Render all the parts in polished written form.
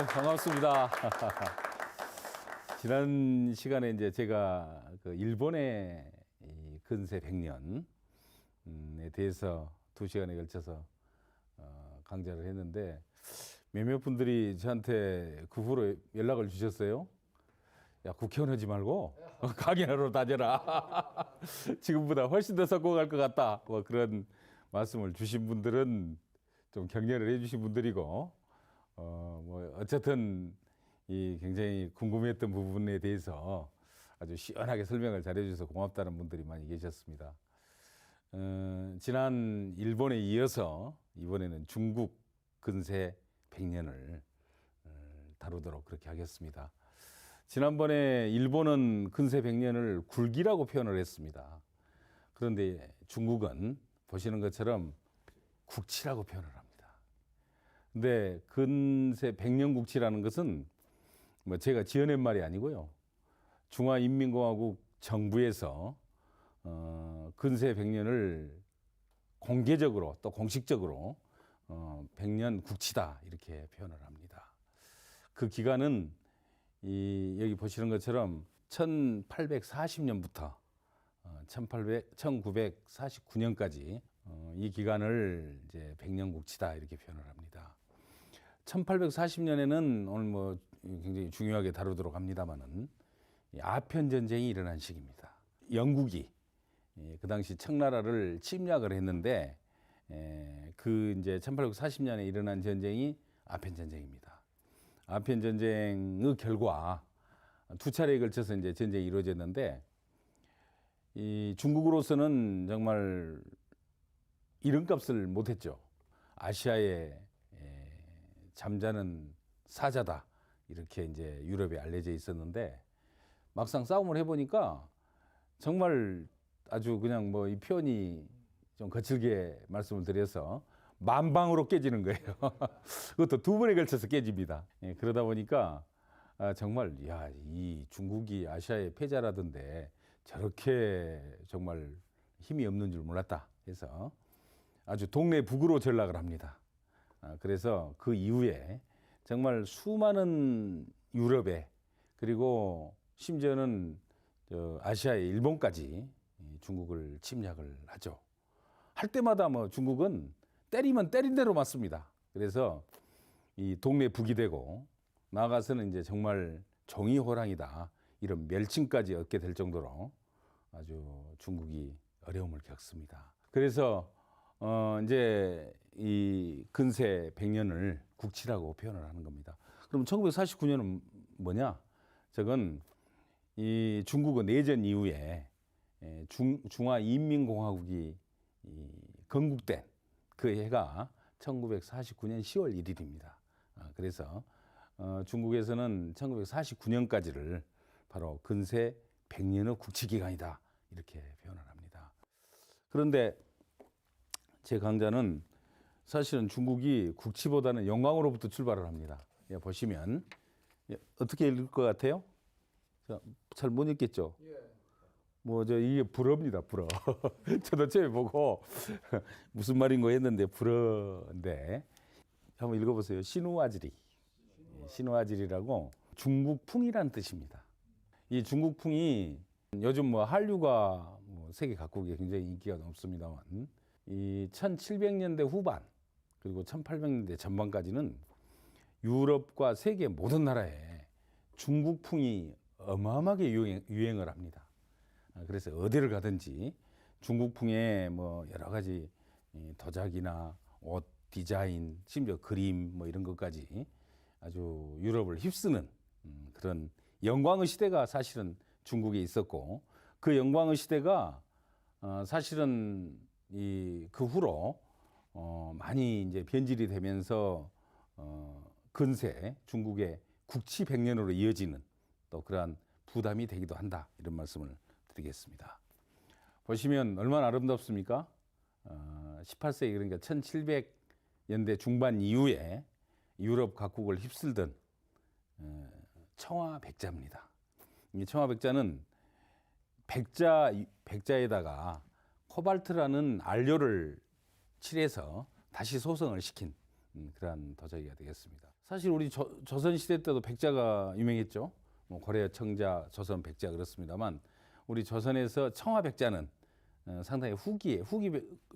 반갑습니다. 지난 시간에 이제 제가 그 일본의 이 근세 100년에 대해서 2시간에 걸쳐서 강좌를 했는데 몇몇 분들이 저한테 그 후로 연락을 주셨어요. 야, 국회의원 하지 말고 강연하러 다녀라. 지금보다 훨씬 더 성공할 것 같다. 뭐 그런 말씀을 주신 분들은 좀 격려를 해주신 분들이고, 뭐 어쨌든 이 굉장히 궁금했던 부분에 대해서 아주 시원하게 설명을 잘해주셔서 고맙다는 분들이 많이 계셨습니다. 지난 일본에 이어서 이번에는 중국 근세 100년을 다루도록 그렇게 하겠습니다. 지난번에 일본은 근세 100년을 굴기라고 표현을 했습니다. 그런데 중국은 보시는 것처럼 국치라고 표현을 합니다. 근데 근세 100년 국치라는 것은 뭐 제가 지어낸 말이 아니고요. 중화인민공화국 정부에서 근세 100년을 공개적으로 또 공식적으로 100년 국치다 이렇게 표현을 합니다. 그 기간은 여기 보시는 것처럼 1840년부터 1949년까지 이 기간을 이제 100년 국치다 이렇게 표현을 합니다. 1840년에는 오늘 뭐 굉장히 중요하게 다루도록 합니다만은 아편 전쟁이 일어난 시기입니다. 영국이 그 당시 청나라를 침략을 했는데 그 이제 1840년에 일어난 전쟁이 아편 전쟁입니다. 아편 전쟁의 결과 두 차례에 걸쳐서 이제 전쟁이 이루어졌는데 이 중국으로서는 정말 이름값을 못했죠. 아시아의 잠자는 사자다 이렇게 이제 유럽에 알려져 있었는데 막상 싸움을 해보니까 정말 아주 그냥 뭐 이 표현이 좀 거칠게 말씀을 드려서 만방으로 깨지는 거예요. 그것도 두 번에 걸쳐서 깨집니다. 그러다 보니까 정말 야, 이 중국이 아시아의 패자라던데 저렇게 정말 힘이 없는 줄 몰랐다 해서 아주 동네 북으로 전락을 합니다. 그래서 그 이후에 정말 수많은 유럽에 그리고 심지어는 아시아의 일본까지 중국을 침략을 하죠. 할 때마다 뭐 중국은 때리면 때린 대로 맞습니다. 그래서 이 동네 북이 되고 나아가서는 이제 정말 종이호랑이다 이런 멸칭까지 얻게 될 정도로 아주 중국이 어려움을 겪습니다. 그래서 이제 이 근세 100년을 국치라고 표현을 하는 겁니다. 그럼 1949년은 뭐냐? 저건 이 중국은 내전 이후에 중화인민공화국이 건국된 그 해가 1949년 10월 1일입니다. 그래서 중국에서는 1949년까지를 바로 근세 100년의 국치 기간이다 이렇게 표현을 합니다. 그런데 제 강좌는 사실은 중국이 국치보다는 영광으로부터 출발을 합니다. 보시면 어떻게 읽을 것 같아요? 잘 못 읽겠죠? 뭐 이게 불어입니다. 불어. 저도 처음에 보고 무슨 말인 거 했는데 불어인데 한번 읽어보세요. 신우아지리. 신우아지리라고 중국풍이란 뜻입니다. 이 중국풍이 요즘 뭐 한류가 뭐 세계 각국에 굉장히 인기가 높습니다만 이 1700년대 후반 그리고 1800년대 전반까지는 유럽과 세계 모든 나라에 중국풍이 어마어마하게 유행을 합니다. 그래서 어디를 가든지 중국풍의 뭐 여러 가지 도자기나 옷 디자인, 심지어 그림 뭐 이런 것까지 아주 유럽을 휩쓰는 그런 영광의 시대가 사실은 중국에 있었고 그 영광의 시대가 사실은 그 후로 많이 이제 변질이 되면서 근세 중국의 국치 100년으로 이어지는 또 그러한 부담이 되기도 한다 이런 말씀을 드리겠습니다. 보시면 얼마나 아름답습니까? 18세기 그러니까 1700년대 중반 이후에 유럽 각국을 휩쓸던 청화백자입니다. 이 청화백자는 백자에다가 코발트라는 안료를 칠해서 다시 소성을 시킨 그러한 도자기가 되겠습니다. 사실 우리 조선 시대 때도 백자가 유명했죠. 뭐 고려 청자, 조선 백자 그렇습니다만 우리 조선에서 청화 백자는 상당히 후기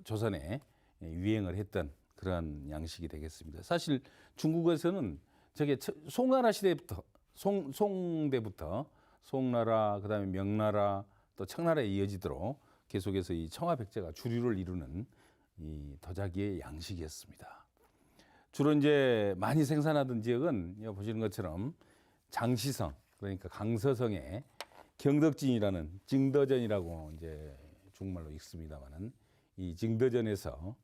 조선에 유행을 했던 그런 양식이 되겠습니다. 사실 중국에서는 저게 송나라 시대부터 송대부터 송나라 그다음에 명나라 또 청나라에 이어지도록 계속해서 이 청화 백자가 주류를 이루는 이 도자기의 양식이었습니다. 주로 이제 많이 생산하던 지역은 여기 보시는 것처럼 장시성 그러니까 강서성의 경덕진이라는 증더전이라고 이제 중국말로 읽습니다만은 이 증더전에서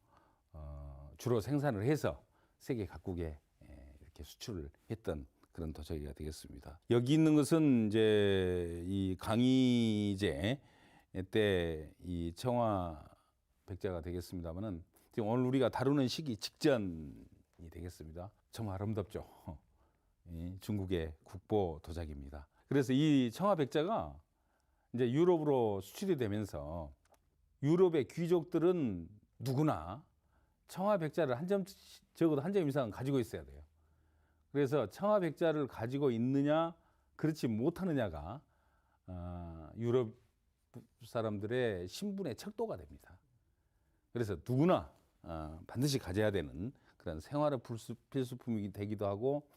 주로 생산을 해서 세계 각국에 이렇게 수출을 했던 그런 도자기가 되겠습니다. 여기 있는 것은 이제 이 강희제 때 이 청화 백자가 되겠습니다만은 지금 오늘 우리가 다루는 시기 직전이 되겠습니다. 정말 아름답죠. 이 중국의 국보 도자기입니다. 그래서 이 청화 백자가 이제 유럽으로 수출이 되면서 유럽의 귀족들은 누구나 청화 백자를 적어도 한 점 이상은 가지고 있어야 돼요. 그래서 청화 백자를 가지고 있느냐 그렇지 못하느냐가 유럽 사람들의 신분의 척도가 됩니다. 그래서 누구나 반드시 가져야 되는 그런 생활의 필수품이 되기도 하고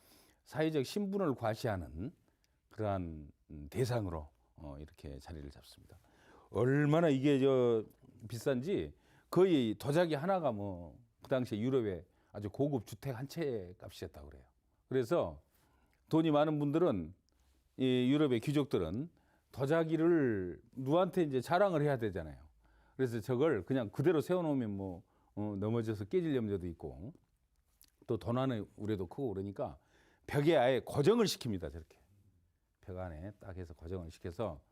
사회적 신분을 과시하는 그러한 대상으로 이렇게 자리를 잡습니다. 얼마나 이게 비싼지 거의 도자기 하나가 뭐 그 당시에 유럽의 아주 고급 주택 한 채 값이었다고 그래요. 그래서 돈이 많은 분들은 이 유럽의 귀족들은 도자기를 누구한테 이제 자랑을 해야 되잖아요. 그래서 저걸 그냥 그대로 세워놓으면 뭐 넘어져서 깨질 염려도 있고 또 도난의 우려도 크고 그러니까 벽에 아예 고정을 시킵니다. 저렇게 벽 안에 딱 해서 고정을 시켜서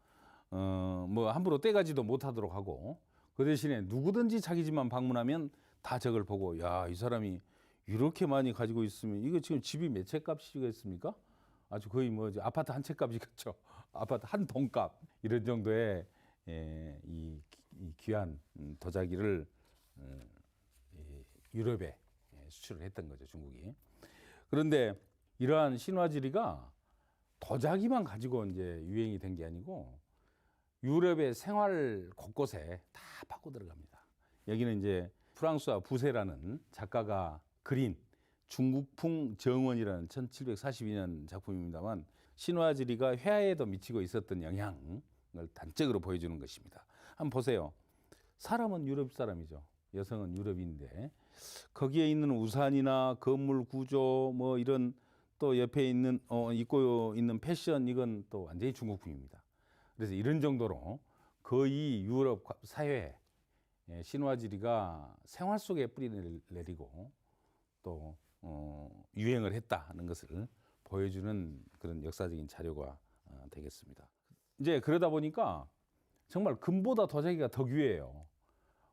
뭐 함부로 떼가지도 못하도록 하고 그 대신에 누구든지 자기 집만 방문하면 다 저걸 보고 야, 이 사람이 이렇게 많이 가지고 있으면 이거 지금 집이 몇 채 값이겠습니까? 아주 거의 뭐 아파트 한 채 값이겠죠. 아파트 한 동값 이런 정도의 이 귀한 도자기를 유럽에 수출을 했던 거죠, 중국이. 그런데 이러한 신화지리가 도자기만 가지고 이제 유행이 된 게 아니고 유럽의 생활 곳곳에 다 파고 들어갑니다. 여기는 이제 프랑스와 부세라는 작가가 그린 중국풍 정원이라는 1742년 작품입니다만 신화지리가 회화에도 미치고 있었던 영향을 단적으로 보여주는 것입니다. 한번 보세요. 사람은 유럽 사람이죠. 여성은 유럽인데 거기에 있는 우산이나 건물 구조 뭐 이런 또 옆에 있는 입고 있는 패션 이건 또 완전히 중국풍입니다. 그래서 이런 정도로 거의 유럽 사회에 신화지리가 생활 속에 뿌리를 내리고 또 유행을 했다는 것을 보여주는 그런 역사적인 자료가 되겠습니다. 이제 그러다 보니까 정말 금보다 도자기가 더 귀해요.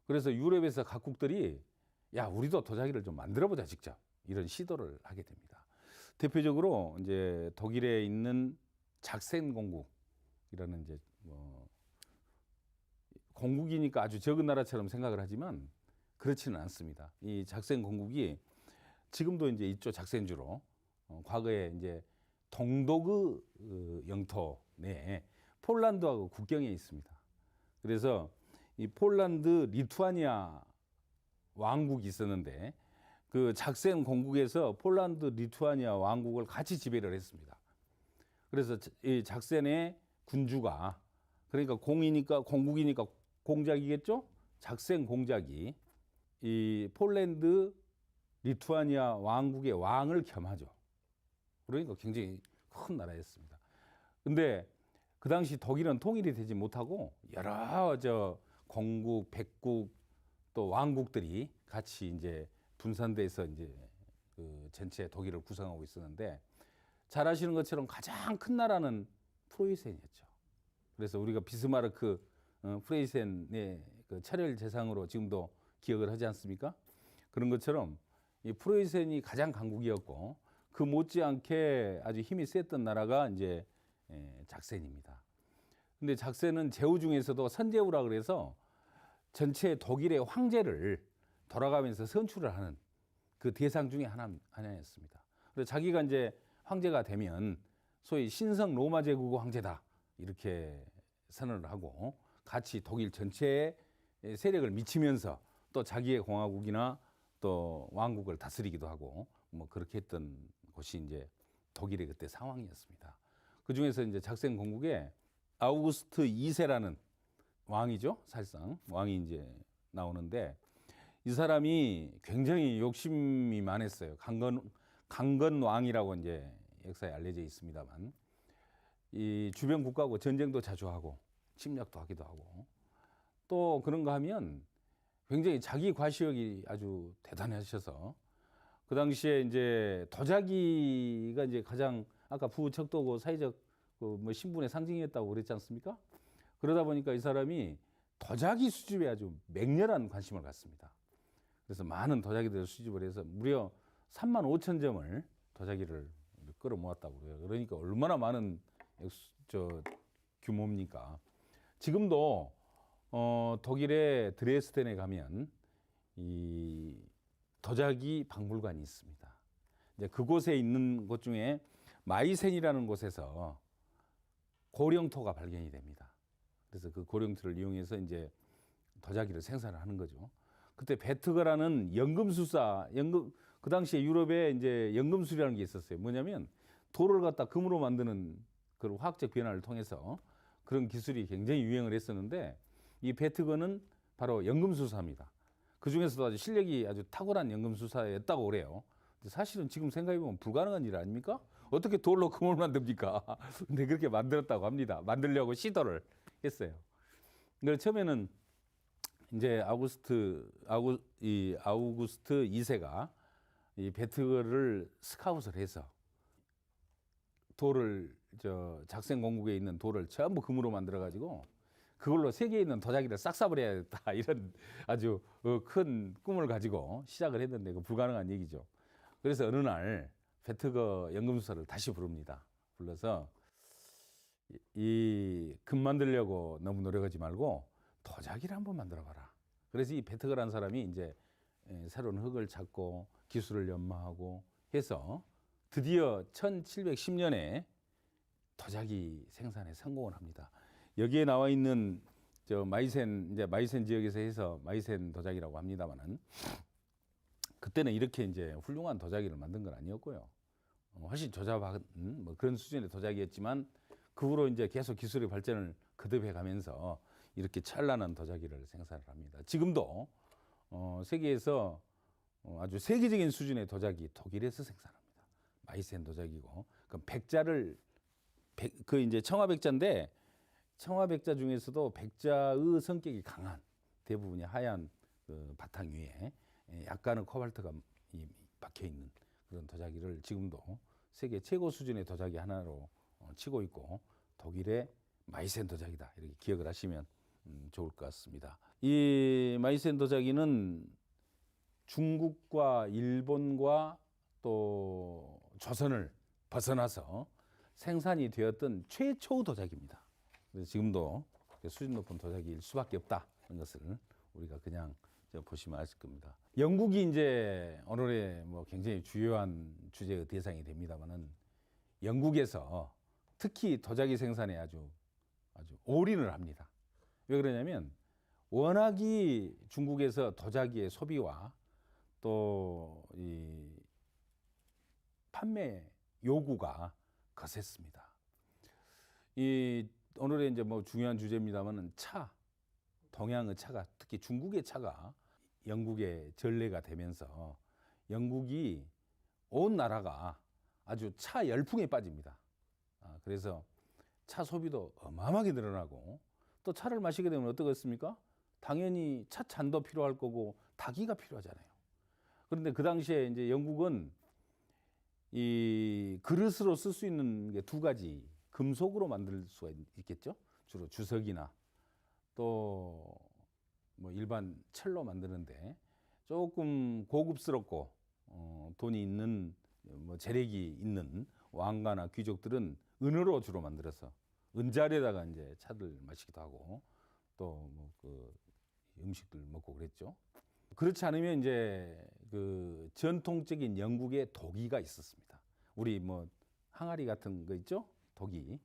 그래서 유럽에서 각국들이 야, 우리도 도자기를 좀 만들어보자 직접 이런 시도를 하게 됩니다. 대표적으로 이제 독일에 있는 작센 공국이라는 이제 공국이니까 아주 적은 나라처럼 생각을 하지만 그렇지는 않습니다. 이 작센 공국이 지금도 이제 이쪽 작센주로 과거에 이제 동독의 영토 내에 폴란드하고 국경에 있습니다. 그래서 이 폴란드 리투아니아 왕국이 있었는데 그 작센 공국에서 폴란드 리투아니아 왕국을 같이 지배를 했습니다. 그래서 이 작센의 군주가 그러니까 공국이니까 공작이겠죠? 작센 공작이 이 폴란드 리투아니아 왕국의 왕을 겸하죠. 그러니까 굉장히 큰 나라였습니다. 근데 그 당시 독일은 통일이 되지 못하고 여러 공국, 백국 또 왕국들이 같이 이제 분산돼서 이제 그 전체 독일을 구성하고 있었는데 잘 아시는 것처럼 가장 큰 나라는 프로이센이었죠. 그래서 우리가 비스마르크 프로이센의 그 차별 재상으로 지금도 기억을 하지 않습니까? 그런 것처럼 이 프로이센이 가장 강국이었고 그 못지않게 아주 힘이 셌던 나라가 이제 작센입니다. 근데 작센은 제후 중에서도 선제후라 그래서 전체 독일의 황제를 돌아가면서 선출을 하는 그 대상 중에 하나였습니다. 그래서 자기가 이제 황제가 되면 소위 신성 로마 제국의 황제다 이렇게 선언을 하고 같이 독일 전체에 세력을 미치면서 또 자기의 공화국이나 또 왕국을 다스리기도 하고 뭐 그렇게 했던 곳이 이제 독일의 그때 상황이었습니다. 그 중에서 이제 작센 공국에 아우구스트 2세라는 왕이죠. 사실상 왕이 이제 나오는데 이 사람이 굉장히 욕심이 많았어요. 강건 왕이라고 이제 역사에 알려져 있습니다만 이 주변 국가하고 전쟁도 자주 하고 침략도 하기도 하고 또 그런가 하면 굉장히 자기 과시욕이 아주 대단하셔서 그 당시에 이제 도자기가 이제 가장 아까 부척도고 사회적 뭐 신분의 상징이었다고 그랬지 않습니까? 그러다 보니까 이 사람이 도자기 수집에 아주 맹렬한 관심을 갖습니다. 그래서 많은 도자기들을 수집을 해서 무려 3만 5천 점을 도자기를 끌어모았다고 그래요. 그러니까 얼마나 많은 규모입니까? 지금도 독일의 드레스덴에 가면 이 도자기 박물관이 있습니다. 이제 그곳에 있는 곳 중에 마이센이라는 곳에서 고령토가 발견이 됩니다. 그래서 그 고령토를 이용해서 이제 도자기를 생산을 하는 거죠. 그때 베트거라는 연금술사, 그 당시에 유럽에 이제 연금술이라는 게 있었어요. 뭐냐면 돌을 갖다 금으로 만드는 그런 화학적 변화를 통해서 그런 기술이 굉장히 유행을 했었는데 이 베트거는 바로 연금술사입니다. 그 중에서도 아주 실력이 아주 탁월한 연금술사였다고 그래요. 사실은 지금 생각해보면 불가능한 일 아닙니까? 어떻게 돌로 금을 만듭니까? 근데 그렇게 만들었다고 합니다. 만들려고 시도를 했어요. 그래서 처음에는 이제 아우구스트 2세가 이 베트거를 스카웃을 해서 돌을 작센 공국에 있는 돌을 전부 금으로 만들어 가지고 그걸로 세계에 있는 도자기를 싹 쏴버려야겠다 이런 아주 큰 꿈을 가지고 시작을 했는데 그 불가능한 얘기죠. 그래서 어느 날 베트거 연금술사를 다시 부릅니다. 불러서 이 금 만들려고 너무 노력하지 말고 도자기를 한번 만들어봐라. 그래서 이 베트거라는 사람이 이제 새로운 흙을 찾고 기술을 연마하고 해서 드디어 1710년에 도자기 생산에 성공을 합니다. 여기에 나와 있는 마이센 지역에서 해서 마이센 도자기라고 합니다만은 그때는 이렇게 이제 훌륭한 도자기를 만든 건 아니었고요. 훨씬 조잡한 뭐 그런 수준의 도자기였지만 그 후로 이제 계속 기술의 발전을 거듭해 가면서 이렇게 찬란한 도자기를 생산을 합니다. 지금도 세계에서 아주 세계적인 수준의 도자기 독일에서 생산합니다. 마이센 도자기고 그럼 그 이제 청화백자인데 청화백자 중에서도 백자의 성격이 강한 대부분이 하얀 그 바탕 위에 약간의 코발트가 박혀 있는 그런 도자기를 지금도 세계 최고 수준의 도자기 하나로 치고 있고 독일의 마이센 도자기다 이렇게 기억을 하시면 좋을 것 같습니다. 이 마이센 도자기는 중국과 일본과 또 조선을 벗어나서 생산이 되었던 최초 도자기입니다. 그래서 지금도 수준 높은 도자기일 수밖에 없다는 것을 우리가 그냥 보시면 아실 겁니다. 영국이 이제 오늘의 뭐 굉장히 주요한 주제의 대상이 됩니다만은 영국에서 특히 도자기 생산에 아주 올인을 합니다. 왜 그러냐면 워낙이 중국에서 도자기의 소비와 또 이 판매 요구가 거셌습니다. 이 오늘의 이제 뭐 중요한 주제입니다만은 동양의 차가 특히 중국의 차가 영국의 전례가 되면서 영국이 온 나라가 아주 차 열풍에 빠집니다. 그래서 차 소비도 어마어마하게 늘어나고 또 차를 마시게 되면 어떻겠습니까? 당연히 차 잔도 필요할 거고 다기가 필요하잖아요. 그런데 그 당시에 이제 영국은 이 그릇으로 쓸 수 있는 게 두 가지 금속으로 만들 수가 있겠죠. 주로 주석이나 또 뭐 일반 철로 만드는데 조금 고급스럽고 돈이 있는 뭐 재력이 있는 왕가나 귀족들은 은으로 주로 만들어서 은자리에다가 이제 차를 마시기도 하고 또 뭐 그 음식들 먹고 그랬죠. 그렇지 않으면 이제 그 전통적인 영국의 도기가 있었습니다. 우리 뭐 항아리 같은 거 있죠? 도기.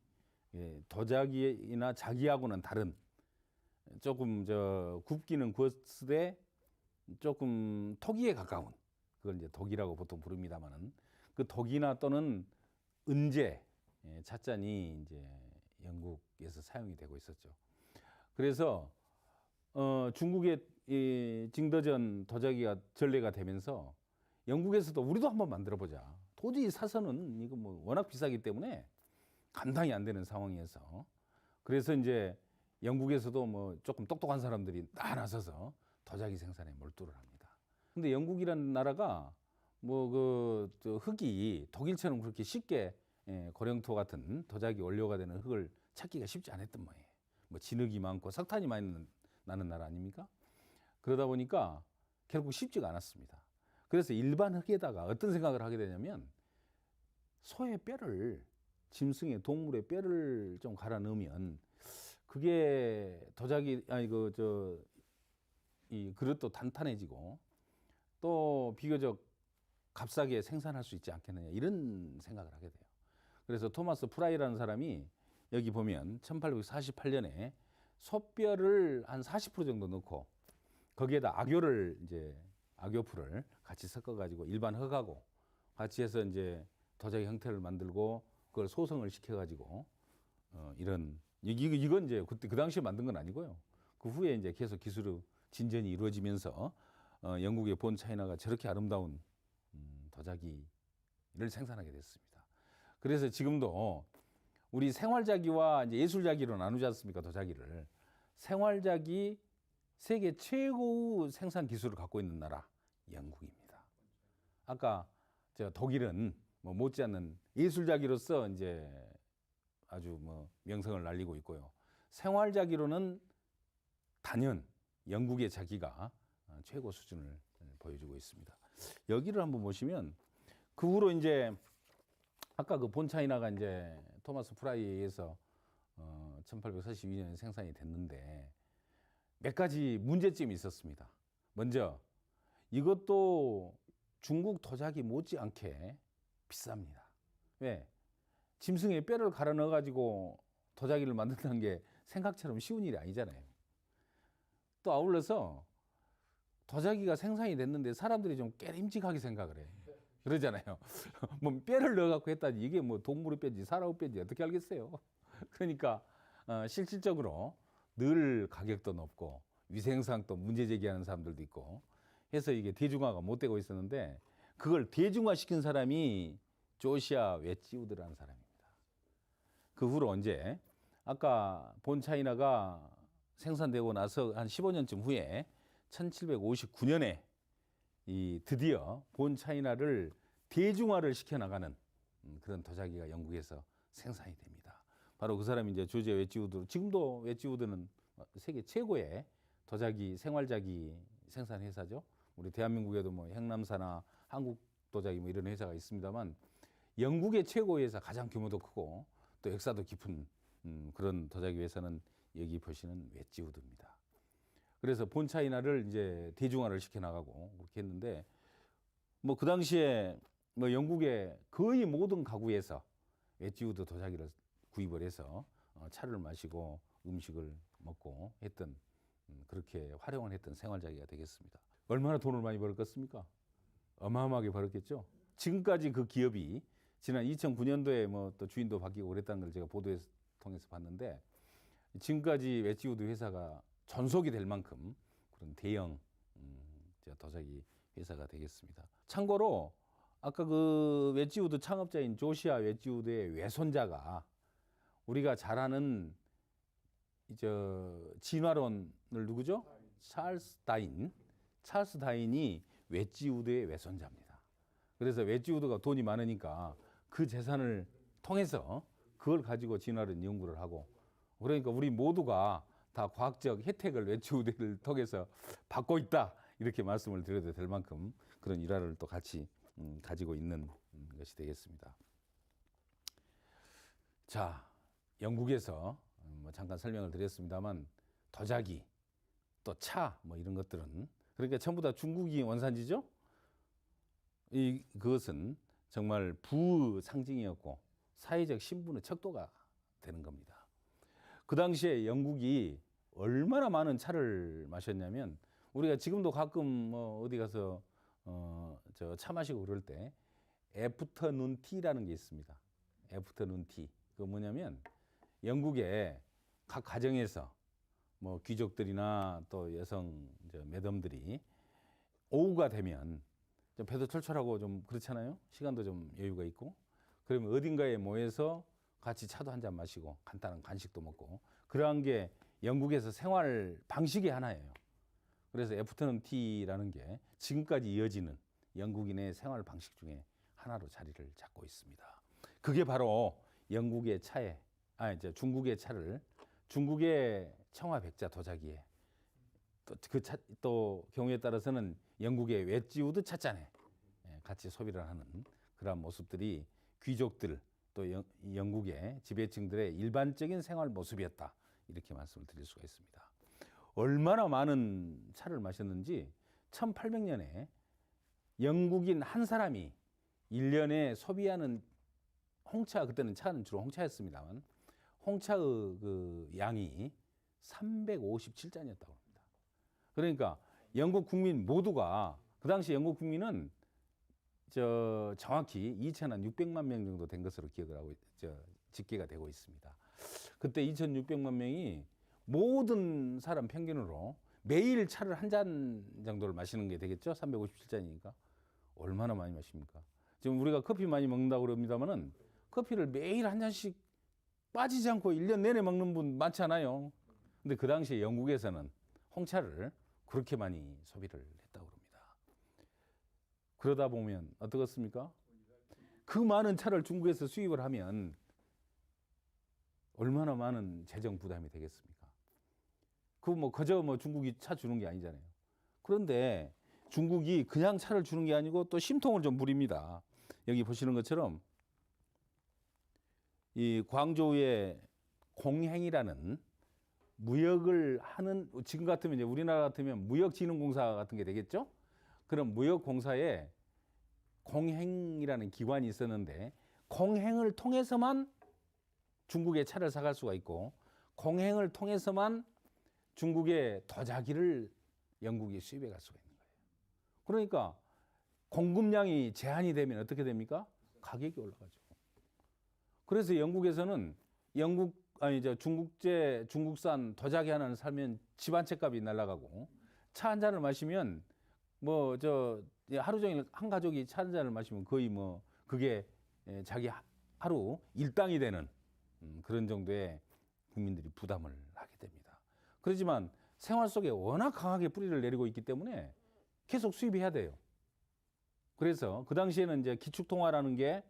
예, 도자기나 자기하고는 다른 조금 저 굽기는 구웠으되 조금 토기에 가까운 그걸 이제 도기라고 보통 부릅니다만은 그 도기나 또는 은제 찻잔이 이제 영국에서 사용이 되고 있었죠. 그래서 중국의 이 징더전 도자기가 전래가 되면서 영국에서도 우리도 한번 만들어 보자. 도저히 사서는 이거 뭐 워낙 비싸기 때문에 감당이 안 되는 상황이어서 그래서 이제 영국에서도 뭐 조금 똑똑한 사람들이 다 나서서 도자기 생산에 몰두를 합니다. 근데 영국이라는 나라가 뭐 그 흙이 독일처럼 그렇게 쉽게 고령토 같은 도자기 원료가 되는 흙을 찾기가 쉽지 않았던 모양이에요. 뭐 진흙이 많고 석탄이 많이 나는 나라 아닙니까? 그러다 보니까 결국 쉽지가 않았습니다. 그래서 일반 흙에다가 어떤 생각을 하게 되냐면 소의 뼈를 짐승의 동물의 뼈를 좀 갈아 넣으면 그게 도자기 아니 이 그릇도 단단해지고 또 비교적 값싸게 생산할 수 있지 않겠느냐 이런 생각을 하게 돼요. 그래서 토마스 프라이라는 사람이 여기 보면 1848년에 소뼈를 한 40% 정도 넣고 거기에다 악교를 이제 악교풀을 같이 섞어 가지고 일반 흙하고 같이 해서 이제 도자기 형태를 만들고 그걸 소성을 시켜 가지고 이런 이건 이제 그때 그 당시에 만든 건 아니고요. 그 후에 이제 계속 기술의 진전이 이루어지면서 영국의 본 차이나가 저렇게 아름다운 도자기를 생산하게 됐습니다. 그래서 지금도 우리 생활자기와 이제 예술자기로 나누지 않습니까? 도자기를. 생활자기 세계 최고의 생산 기술을 갖고 있는 나라 영국입니다. 아까 저 독일은 뭐 못지않는 예술자기로서 이제 아주 뭐 명성을 날리고 있고요. 생활자기로는 단연 영국의 자기가 최고 수준을 보여주고 있습니다. 여기를 한번 보시면 그 후로 이제 아까 그 본 차이나가 이제 토마스 프라이에 의해서 1842년에 생산이 됐는데 몇 가지 문제점이 있었습니다. 먼저 이것도 중국 도자기 못지않게 비쌉니다. 왜? 짐승의 뼈를 갈아 넣어 가지고 도자기를 만든다는 게 생각처럼 쉬운 일이 아니잖아요. 또 아울러서 도자기가 생산이 됐는데 사람들이 좀 깨림직하게 생각을 해. 그러잖아요. 뭐 뼈를 넣어 갖고 했다니 이게 뭐 동물의 뼈인지 사람의 뼈인지 어떻게 알겠어요. 그러니까 실질적으로 늘 가격도 높고 위생상 또 문제 제기하는 사람들도 있고 해서 이게 대중화가 못 되고 있었는데 그걸 대중화시킨 사람이 조시아 웨지우드라는 사람입니다. 그 후로 언제 아까 본 차이나가 생산되고 나서 한 15년쯤 후에 1759년에 이 드디어 본 차이나를 대중화를 시켜나가는 그런 도자기가 영국에서 생산이 됩니다. 바로 그 사람이 이제 조지 웨지우드. 지금도 웨지우드는 세계 최고의 도자기 생활자기 생산 회사죠. 우리 대한민국에도 뭐 행남사나 한국 도자기 뭐 이런 회사가 있습니다만 영국의 최고 회사 가장 규모도 크고 또 역사도 깊은 그런 도자기 회사는 여기 보시는 웨지우드입니다. 그래서 본 차이나를 이제 대중화를 시켜나가고 그렇게 했는데 뭐 그 당시에 뭐 영국의 거의 모든 가구에서 웨지우드 도자기를 구입을 해서 차를 마시고 음식을 먹고 했던 그렇게 활용을 했던 생활자기가 되겠습니다. 얼마나 돈을 많이 벌었겠습니까? 어마어마하게 벌었겠죠. 지금까지 그 기업이 지난 2009년도에 뭐 또 주인도 바뀌고 그랬다는 걸 제가 보도에 통해서 봤는데 지금까지 웨지우드 회사가 전속이 될 만큼 그런 대형 도자기 회사가 되겠습니다. 참고로 아까 그 웨지우드 창업자인 조시아 웨지우드의 외손자가 우리가 잘 아는 이제 진화론을 누구죠? 찰스 다인이 웨지우드의 외손자입니다. 그래서 웨지우드가 돈이 많으니까 그 재산을 통해서 그걸 가지고 진화론 연구를 하고 그러니까 우리 모두가 다 과학적 혜택을 웨지우드를 통해서 받고 있다 이렇게 말씀을 드려도 될 만큼 그런 일화를 또 같이 가지고 있는 것이 되겠습니다. 자, 영국에서 뭐 잠깐 설명을 드렸습니다만 도자기 또 차 뭐 이런 것들은 그러니까 전부 다 중국이 원산지죠. 그것은 정말 부의 상징이었고 사회적 신분의 척도가 되는 겁니다. 그 당시에 영국이 얼마나 많은 차를 마셨냐면 우리가 지금도 가끔 뭐 어디 가서 저 차 마시고 그럴 때 애프터눈 티라는 게 있습니다. 애프터눈 티. 그 뭐냐면 영국의 각 가정에서 뭐 귀족들이나 또 여성 매덤들이 오후가 되면 좀 배도 철철하고 좀 그렇잖아요. 시간도 좀 여유가 있고 그러면 어딘가에 모여서 같이 차도 한 잔 마시고 간단한 간식도 먹고 그러한 게 영국에서 생활 방식의 하나예요. 그래서 애프터눈 티라는 게 지금까지 이어지는 영국인의 생활 방식 중에 하나로 자리를 잡고 있습니다. 그게 바로 영국의 차에 이제 중국의 차를 중국의 청화백자 도자기에 또 경우에 따라서는 영국의 웨지우드 찻잔에 같이 소비를 하는 그러한 모습들이 귀족들 또 영국의 지배층들의 일반적인 생활 모습이었다. 이렇게 말씀을 드릴 수가 있습니다. 얼마나 많은 차를 마셨는지 1800년에 영국인 한 사람이 1년에 소비하는 홍차, 그때는 차는 주로 홍차였습니다만 홍차의 그 양이 357잔이었다고 합니다. 그러니까 영국 국민 모두가 그 당시 영국 국민은 정확히 2,600만 명 정도 된 것으로 기억을 하고 집계가 되고 있습니다. 그때 2,600만 명이 모든 사람 평균으로 매일 차를 한 잔 정도를 마시는 게 되겠죠. 357잔이니까 얼마나 많이 마십니까? 지금 우리가 커피 많이 먹는다고 그럽니다만은 커피를 매일 한 잔씩 빠지지 않고 1년 내내 먹는 분 많지 않아요. 근데 그 당시에 영국에서는 홍차를 그렇게 많이 소비를 했다고 그럽니다. 그러다 보면 어떻겠습니까? 그 많은 차를 중국에서 수입을 하면 얼마나 많은 재정 부담이 되겠습니까? 그 뭐 그저 뭐 중국이 차 주는 게 아니잖아요. 그런데 중국이 그냥 차를 주는 게 아니고 또 심통을 좀 부립니다. 여기 보시는 것처럼 이 광저우의 공행이라는 무역을 하는 지금 같으면 이제 우리나라 같으면 무역진흥공사 같은 게 되겠죠? 그런 무역공사에 공행이라는 기관이 있었는데 공행을 통해서만 중국의 차를 사갈 수가 있고 공행을 통해서만 중국의 도자기를 영국이 수입해 갈 수가 있는 거예요. 그러니까 공급량이 제한이 되면 어떻게 됩니까? 가격이 올라가죠. 그래서 영국에서는 중국산 도자기 하나를 사면 집 한 채 값이 날아가고 차 한 잔을 마시면 하루 종일 한 가족이 차 한 잔을 마시면 거의 뭐 그게 자기 하루 일당이 되는 그런 정도의 국민들이 부담을 하게 됩니다. 그렇지만 생활 속에 워낙 강하게 뿌리를 내리고 있기 때문에 계속 수입해야 돼요. 그래서 그 당시에는 이제 기축통화라는 게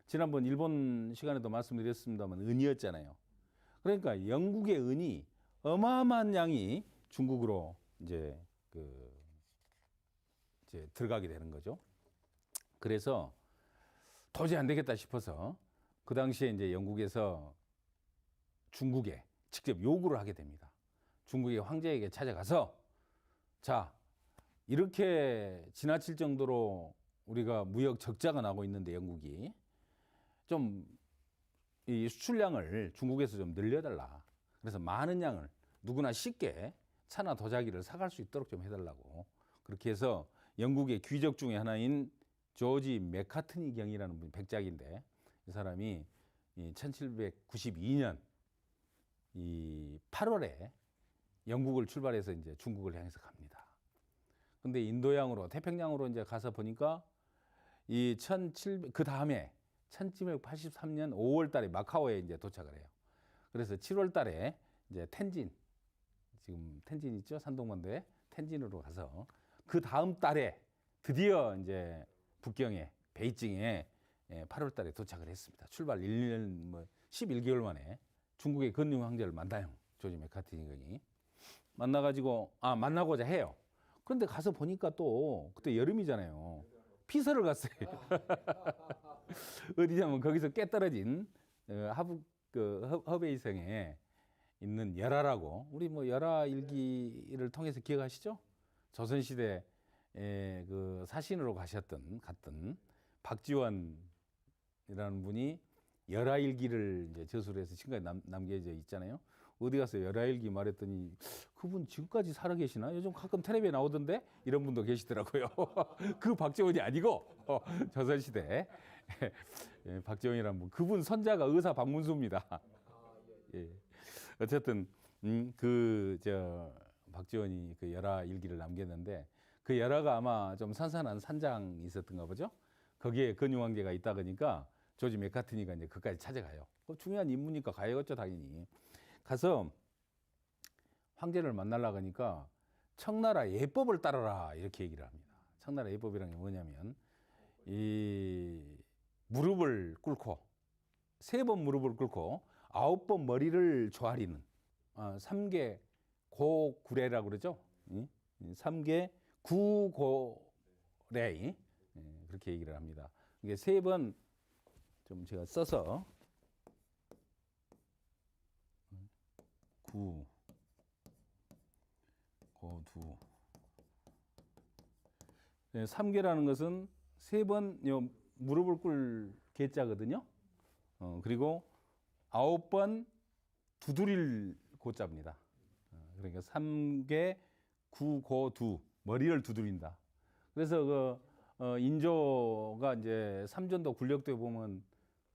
지난번 일본 시간에도 말씀드렸습니다만 은이었잖아요. 그러니까 영국의 은이 어마어마한 양이 중국으로 이제 들어가게 되는 거죠. 그래서 도저히 안 되겠다 싶어서 그 당시에 이제 영국에서 중국에 직접 요구를 하게 됩니다. 중국의 황제에게 찾아가서 자, 이렇게 지나칠 정도로 우리가 무역 적자가 나고 있는데 영국이 좀 이 수출량을 중국에서 좀 늘려달라. 그래서 많은 양을 누구나 쉽게 차나 도자기를 사갈 수 있도록 좀 해달라고. 그렇게 해서 영국의 귀족 중에 하나인 조지 맥카트니 경이라는 분이 백작인데 이 사람이 1792년 이 8월에 영국을 출발해서 이제 중국을 향해서 갑니다. 근데 인도양으로 태평양으로 이제 가서 보니까 그 다음에 1783년 5월 달에 마카오에 이제 도착을 해요. 그래서 7월 달에 이제 지금 텐진 있죠? 산동반도에 텐진으로 가서 그 다음 달에 드디어 이제 북경에 베이징에 8월 달에 도착을 했습니다. 출발 1년 11개월 만에 중국의 근림 황제를 만나요. 조지 맥카트니가 만나고자 해요. 그런데 가서 보니까 또 그때 여름이잖아요. 피서를 갔어요. 어디냐면 거기서 깨 떨어진 허베이성에 있는 열하라고 우리 뭐 열하 일기를 통해서 기억하시죠? 조선시대 그 사신으로 갔던 박지원이라는 분이 열하일기를 이제 저술을 해서 지금까지 남겨져 있잖아요. 어디 가서 열하일기 말했더니 그분 지금까지 살아 계시나? 요즘 가끔 텔레비에 나오던데 이런 분도 계시더라고요. 그 박지원이 아니고 조선시대 박지원이라는 분, 그분 선자가 의사 박문수입니다. 예. 어쨌든 박지원이 그 열하일기를 남겼는데 그 열하가 아마 좀 산산한 산장이 있었던가 보죠. 거기에 근육왕제가 있다 그러니까 조지 맥카트니가 이제 그까지 찾아가요. 중요한 임무니까 가야겠죠, 당연히. 가서 황제를 만나려고 하니까 청나라 예법을 따르라 이렇게 얘기를 합니다. 청나라 예법이란 게 뭐냐면 이 무릎을 꿇고 3번 무릎을 꿇고 9번 머리를 조아리는 3개 고구례라고 그러죠. 3개 구고례 그렇게 얘기를 합니다. 이게 3번 좀 제가 써서 구, 고두 3개라는 것은 3번 무릎을 꿇을 개자거든요. 그리고 9번 두드릴 고자입니다. 그러니까 3개 구고두 머리를 두드린다. 그래서 인조가 이제 삼전도 굴력도에 보면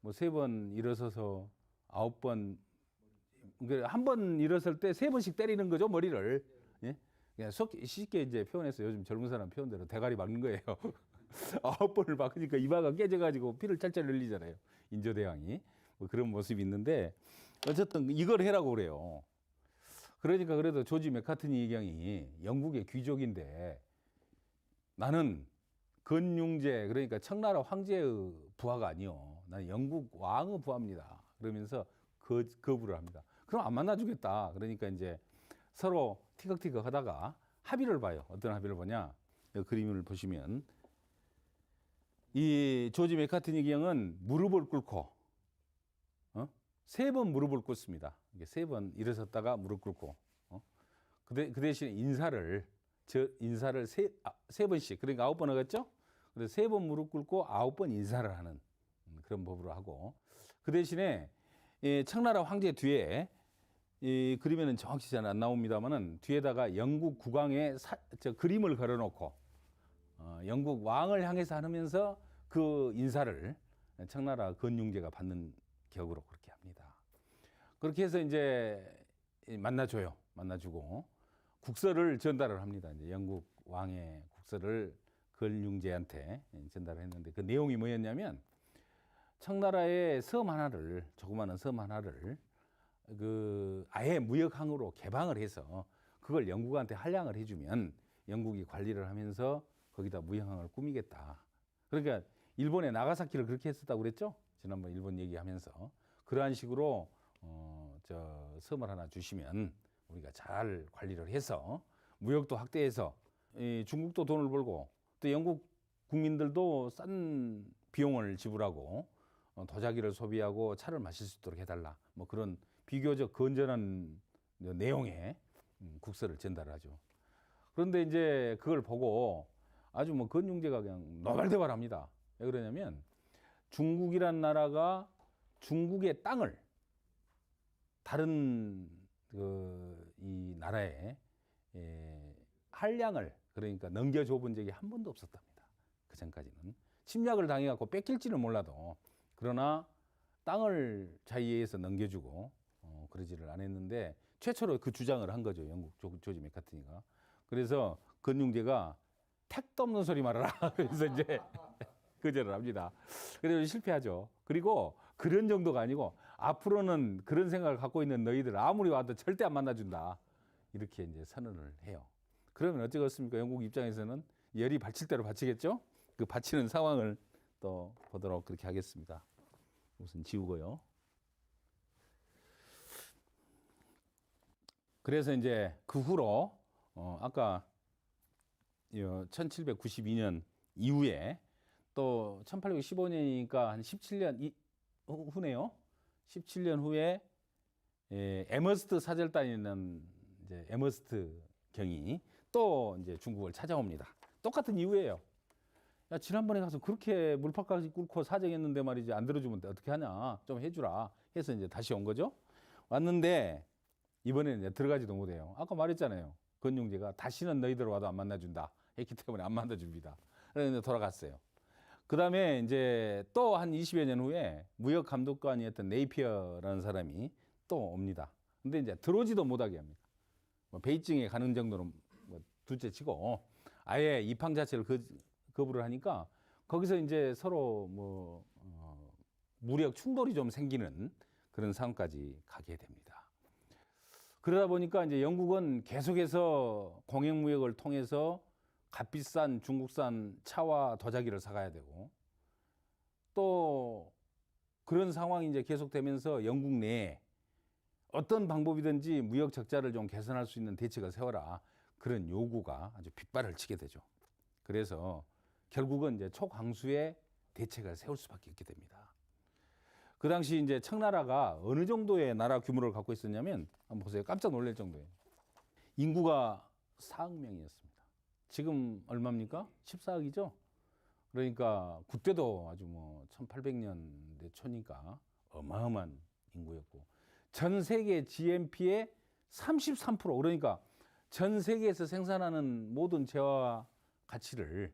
뭐 3번 일어서서 9번 한 번 일어설 때 3번씩 때리는 거죠, 머리를. 예? 그냥 쉽게 이제 표현해서 요즘 젊은 사람 표현대로 대가리 막는 거예요. 9번을 막으니까 이마가 깨져가지고 피를 짤짤 흘리잖아요. 인조대왕이. 뭐 그런 모습이 있는데 어쨌든 이걸 해라고 그래요. 그러니까 그래도 조지 맥카트니 의경이 영국의 귀족인데 나는 건융제 그러니까 청나라 황제의 부하가 아니요. 나는 영국 왕의 부하입니다. 그러면서 거부를 합니다. 그럼 안 만나주겠다. 그러니까 이제 서로 티격태격 하다가 합의를 봐요. 어떤 합의를 보냐. 이 그림을 보시면 이 조지 맥카트니 경은 무릎을 꿇고 3번 무릎을 꿇습니다. 이게 3번 일어섰다가 무릎 꿇고 그 대신에 인사를 세 번씩 그러니까 9번 하겠죠? 그래서 3번 무릎 꿇고 9번 인사를 하는 그런 법으로 하고 그 대신에 청나라 황제 뒤에 이 그림에는 정확히 잘 안 나옵니다만은 뒤에다가 영국 국왕의 그림을 걸어놓고 영국 왕을 향해서 하면서 그 인사를 청나라 건융제가 받는 격으로 그렇게 합니다. 그렇게 해서 이제 만나주고 국서를 전달을 합니다. 이제 영국 왕의 국서를 건융제한테 전달을 했는데 그 내용이 뭐였냐면 청나라의 조그마한 섬 하나를 아예 무역항으로 개방을 해서 그걸 영국한테 할량을 해주면 영국이 관리를 하면서 거기다 무역항을 꾸미겠다. 그러니까 일본의 나가사키를 그렇게 했었다고 그랬죠? 지난번 일본 얘기하면서 그러한 식으로 섬을 하나 주시면 우리가 잘 관리를 해서 무역도 확대해서 중국도 돈을 벌고 또 영국 국민들도 싼 비용을 지불하고 도자기를 소비하고 차를 마실 수 있도록 해달라. 뭐 그런 비교적 건전한 내용의 국서를 전달하죠. 그런데 이제 그걸 보고 아주 뭐 건융제가 그냥 노발대발합니다. 왜 그러냐면 중국이란 나라가 중국의 땅을 다른 이 나라에 한량을 그러니까 넘겨줘 본 적이 한 번도 없었답니다. 그 전까지는 침략을 당해갖고 뺏길지는 몰라도 그러나 땅을 자기에 의해서 넘겨주고 그러지를 않았는데 최초로 그 주장을 한 거죠. 영국 조지 맥카트니가. 그래서 건융제가 택도 없는 소리 말아라. 그래서 이제 거절을 합니다. 그래서 실패하죠. 그리고 그런 정도가 아니고 앞으로는 그런 생각을 갖고 있는 너희들 아무리 와도 절대 안 만나준다. 이렇게 이제 선언을 해요. 그러면 어쩌겠습니까? 영국 입장에서는 열이 받칠 대로 받치겠죠? 그 받치는 상황을 또 보도록 그렇게 하겠습니다. 우선 지우고요. 그래서 이제 그 후로 아까 1792년 이후에 또 1815년이니까 한 17년 후네요. 17년 후에 에머스트 사절단이라는 이제 에머스트 경이 또 이제 중국을 찾아옵니다. 똑같은 이유예요. 야, 지난번에 가서 그렇게 물파까지 꿇고 사정했는데 말이지 안 들어주면 어떻게 하냐, 좀 해주라 해서 이제 다시 온 거죠. 왔는데 이번에는 이제 들어가지도 못해요. 아까 말했잖아요. 건용제가 다시는 너희들 와도 안 만나준다 했기 때문에 안 만나줍니다. 그래서 돌아갔어요. 그 다음에 이제 또 한 20여 년 후에 무역 감독관이었던 네이피어라는 사람이 또 옵니다. 근데 이제 들어오지도 못하게 합니다. 뭐 베이징에 가는 정도는 뭐 둘째 치고 아예 입항 자체를 거부를 하니까 거기서 이제 서로 뭐 무력 충돌이 좀 생기는 그런 상황까지 가게 됩니다. 그러다 보니까 이제 영국은 계속해서 공행무역을 통해서 값비싼 중국산 차와 도자기를 사가야 되고, 또 그런 상황이 이제 계속되면서 영국 내에 어떤 방법이든지 무역 적자를 좀 개선할 수 있는 대책을 세워라, 그런 요구가 아주 빗발을 치게 되죠. 그래서 결국은 이제 초강수의 대책을 세울 수밖에 없게 됩니다. 그 당시 이제 청나라가 어느 정도의 나라 규모를 갖고 있었냐면, 한번 보세요. 깜짝 놀랄 정도예요. 인구가 4억 명이었습니다. 지금 얼마입니까? 14억이죠? 그러니까 그때도 아주 뭐 1800년대 초니까 어마어마한 인구였고, 전 세계 GNP의 33%, 그러니까 전 세계에서 생산하는 모든 재화의 가치를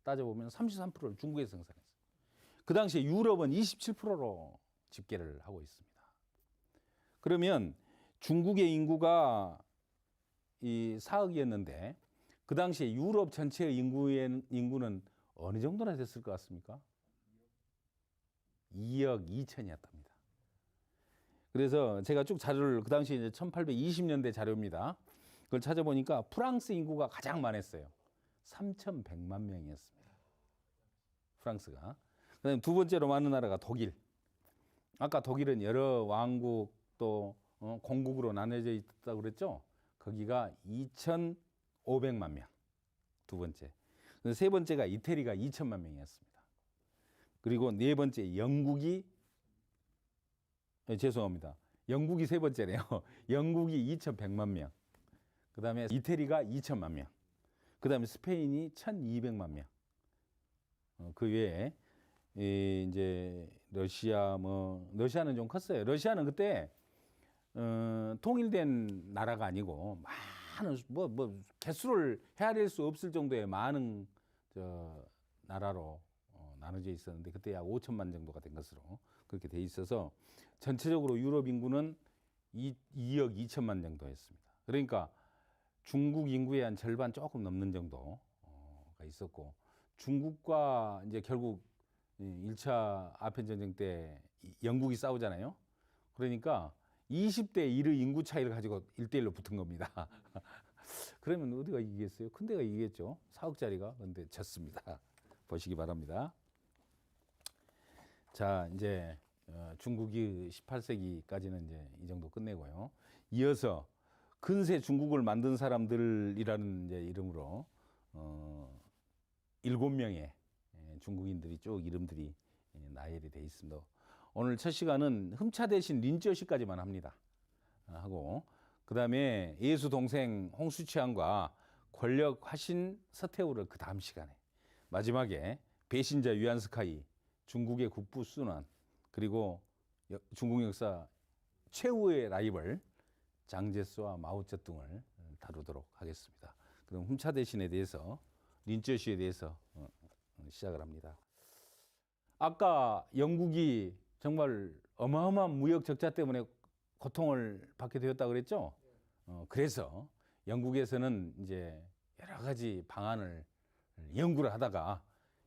따져보면 33%를 중국에서 생산했어요. 그 당시에 유럽은 27%로 집계를 하고 있습니다. 그러면 중국의 인구가 이 4억이었는데 그 당시에 유럽 전체의 인구는 어느 정도나 됐을 것 같습니까? 2억 2천이었답니다. 그래서 제가 쭉 자료를, 그 당시 이제 1820년대 자료입니다. 그걸 찾아보니까 프랑스 인구가 가장 많았어요. 3,100만 명이었습니다. 프랑스가. 그다음에 두 번째로 많은 나라가 독일. 아까 독일은 여러 왕국 또 공국으로 나눠져 있다고 그랬죠. 거기가 2,500만 명. 두 번째. 세 번째가 이태리가 2천만 명이었습니다. 그리고 네 번째 영국이, 죄송합니다. 영국이 세 번째네요. 영국이 2,100만 명. 그 다음에 이태리가 2천만 명. 그 다음에 스페인이 1,200만 명. 그 외에 이제 러시아는 좀 컸어요. 러시아는 그때 통일된 나라가 아니고 많은 개수를 헤아릴 수 없을 정도의 많은 나라로 나눠져 있었는데, 그때 약 5천만 정도가 된 것으로 그렇게 돼 있어서 전체적으로 유럽 인구는 2억 2천만 정도였습니다. 그러니까 중국 인구의 한 절반 조금 넘는 정도가 있었고, 중국과 이제 결국 1차 아편전쟁 때 영국이 싸우잖아요. 그러니까 20대 1의 인구 차이를 가지고 1대1로 붙은 겁니다. 그러면 어디가 이기겠어요? 큰 데가 이기겠죠. 4억짜리가. 근데 졌습니다. 보시기 바랍니다. 자, 이제 중국이 18세기까지는 이제 이 정도 끝내고요. 이어서 근세 중국을 만든 사람들이라는 이제 이름으로 7명의 중국인들이 쭉 이름들이 나열이 돼 있습니다. 오늘 첫 시간은 흠차 대신 린쩌시까지만 합니다. 하고 그 다음에 예수 동생 홍수치안과 권력 화신 서태후를 그 다음 시간에, 마지막에 배신자 유안스카이, 중국의 국부 순환, 그리고 중국 역사 최후의 라이벌 장제스와 마오쩌둥을 다루도록 하겠습니다. 그럼 흠차 대신에 대해서, 린쩌시에 대해서 시작을 합니다. 아까 영국이 정말 어마어마한 무역 적자 때문에 고통을 받게 되었다고 그랬죠. 그래서 영국에서는 이제 여러 가지 방안을 연구를 하다가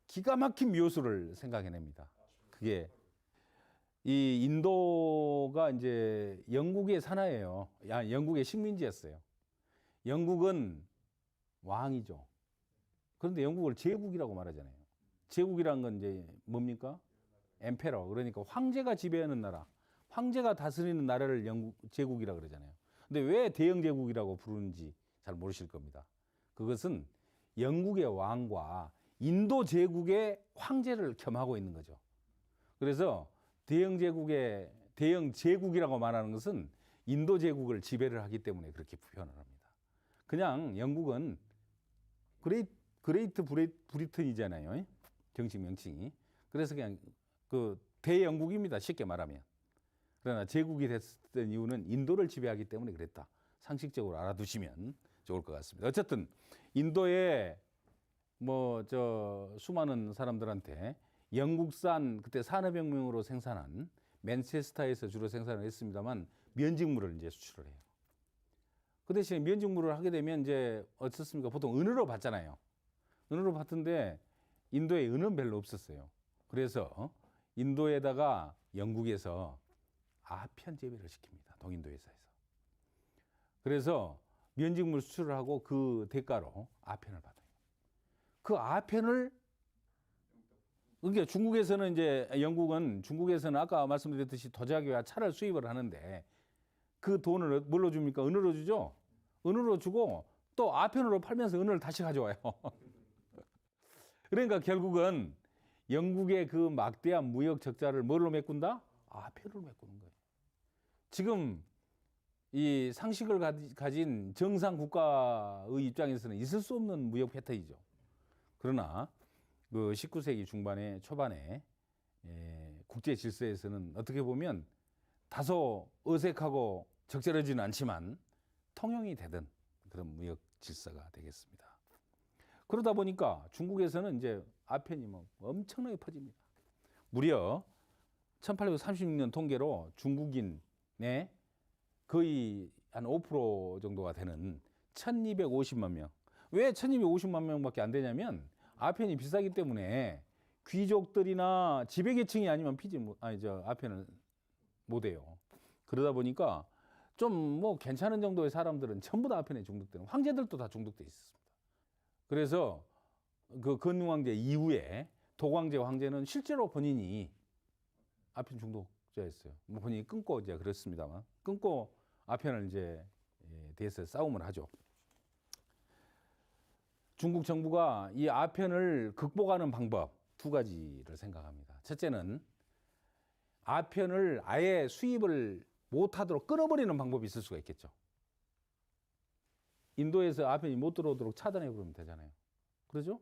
기가 막힌 묘수를 생각해냅니다. 그게 이 인도가 이제 영국의 산하예요. 영국의 식민지였어요. 영국은 왕이죠. 그런데 영국을 제국이라고 말하잖아요. 제국이란 건 이제 뭡니까? 엠페러. 그러니까 황제가 지배하는 나라, 황제가 다스리는 나라를 제국이라 그러잖아요. 근데 왜 대영 제국이라고 부르는지 잘 모르실 겁니다. 그것은 영국의 왕과 인도 제국의 황제를 겸하고 있는 거죠. 그래서 대영 제국이라고 말하는 것은 인도 제국을 지배를 하기 때문에 그렇게 표현을 합니다. 그냥 영국은 그레이트 브리튼이잖아요. 정식 명칭이. 그래서 그냥 그 대영국입니다. 쉽게 말하면. 그러나 제국이 됐던 이유는 인도를 지배하기 때문에 그랬다. 상식적으로 알아두시면 좋을 것 같습니다. 어쨌든 인도에 뭐 저 수많은 사람들한테 영국산 그때 산업혁명으로 생산한 맨체스터에서 주로 생산을 했습니다만 면직물을 이제 수출을 해요. 그 대신에 면직물을 하게 되면 이제 어떻습니까? 보통 은으로 받잖아요. 은으로 받던데 인도에 은은 별로 없었어요. 그래서 인도에다가 영국에서 아편 재배를 시킵니다. 동인도 회사에서. 그래서 면직물 수출을 하고 그 대가로 아편을 받아요. 그 아편을 그러니까 중국에서는 이제 영국은 중국에서는 아까 말씀드렸듯이 도자기와 차를 수입을 하는데 그 돈을 뭘로 줍니까? 은으로 주죠. 은으로 주고 또 아편으로 팔면서 은을 다시 가져와요. 그러니까 결국은 영국의 그 막대한 무역 적자를 뭘로 메꾼다? 아편으로 메꾸는 거예요. 지금 이 상식을 가진 정상 국가의 입장에서는 있을 수 없는 무역 패턴이죠. 그러나 그 19세기 중반에 초반에 국제 질서에서는 어떻게 보면 다소 어색하고 적절하지는 않지만 통용이 되던 그런 무역 질서가 되겠습니다. 그러다 보니까 중국에서는 이제 아편이 뭐 엄청나게 퍼집니다. 무려 1836년 통계로 중국인의 거의 한 5% 정도가 되는 1250만 명. 왜 1250만 명밖에 안 되냐면 아편이 비싸기 때문에 귀족들이나 지배계층이 아니면 아편을 못 해요. 그러다 보니까 좀 뭐 괜찮은 정도의 사람들은 전부 다 아편에 중독되는, 황제들도 다 중독돼 있었습니다. 그래서 그 건왕제 이후에 도광제 황제는 실제로 본인이 아편 중독자였어요. 뭐 본인이 끊고 이제 그렇습니다만 끊고 아편을 이제 대해서 싸움을 하죠. 중국 정부가 이 아편을 극복하는 방법 두 가지를 생각합니다. 첫째는 아편을 아예 수입을 못하도록 끊어버리는 방법이 있을 수가 있겠죠. 인도에서 아편이 못 들어오도록 차단해버리면 되잖아요. 그러죠?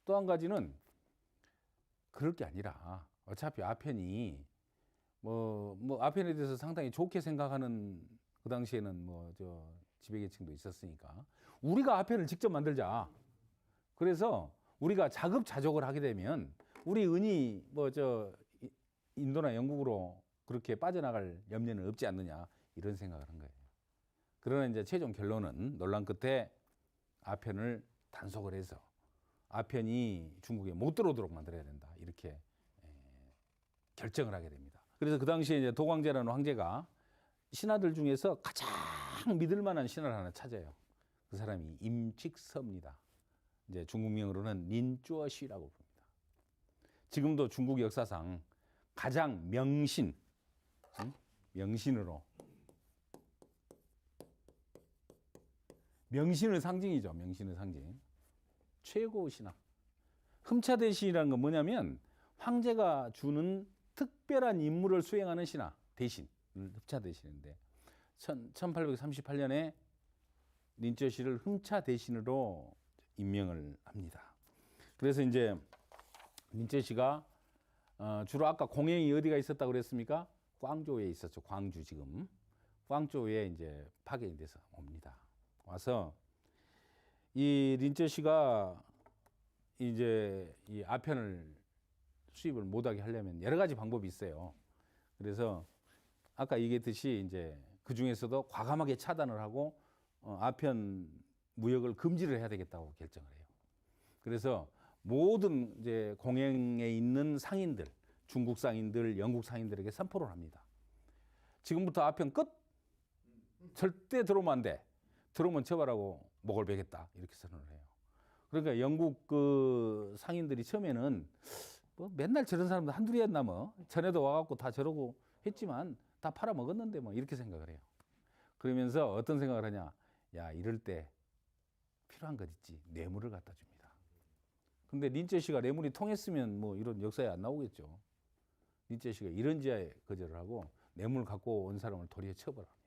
또 한 가지는 그럴 게 아니라 어차피 아편이 뭐 아편에 대해서 상당히 좋게 생각하는 그 당시에는 뭐 저 지배계층도 있었으니까 우리가 아편을 직접 만들자. 그래서 우리가 자급자족을 하게 되면 우리 은이 뭐 저 인도나 영국으로 그렇게 빠져나갈 염려는 없지 않느냐 이런 생각을 한 거예요. 그러나 이제 최종 결론은 논란 끝에 아편을 단속을 해서 아편이 중국에 못 들어오도록 만들어야 된다 이렇게 결정을 하게 됩니다. 그래서 그 당시에 이제 도광제라는 황제가 신하들 중에서 가장 믿을 만한 신하를 하나 찾아요. 그 사람이 임칙서입니다. 이제 중국명으로는 린쭈어시라고 부릅니다. 지금도 중국 역사상 가장 명신으로 명신의 상징이죠. 명신의 상징. 최고 신하. 흠차대신이라는 건 뭐냐면 황제가 주는 특별한 임무를 수행하는 신하 대신 흠차대신인데 1838년에 린쩌시를 흠차대신으로 임명을 합니다. 그래서 이제 린쩌시가 주로 아까 공행이 어디가 있었다고 그랬습니까? 광주에 있었죠. 광주 지금. 광주에 이제 파견이 돼서 옵니다. 와서 이 린쩌시가 이제 이 아편을 수입을 못하게 하려면 여러 가지 방법이 있어요. 그래서 아까 얘기했듯이 이제 그 중에서도 과감하게 차단을 하고 아편 무역을 금지를 해야 되겠다고 결정을 해요. 그래서 모든 이제 공행에 있는 상인들, 중국 상인들, 영국 상인들에게 선포를 합니다. 지금부터 아편 끝. 절대 들어오면 안 돼. 들어오면 처벌하고 목을 베겠다. 이렇게 선언을 해요. 그러니까 영국 그 상인들이 처음에는 뭐 맨날 저런 사람들 한둘이었나 뭐 전에도 와갖고 다 저러고 했지만 다 팔아먹었는데 뭐 이렇게 생각을 해요. 그러면서 어떤 생각을 하냐. 야, 이럴 때 필요한 것 있지. 뇌물을 갖다 줍니다. 근데 린쩌시가 뇌물이 통했으면 뭐 이런 역사에 안 나오겠죠. 린쩌시가 이런 지하에 거절을 하고 뇌물 갖고 온 사람을 도리어 처벌합니다.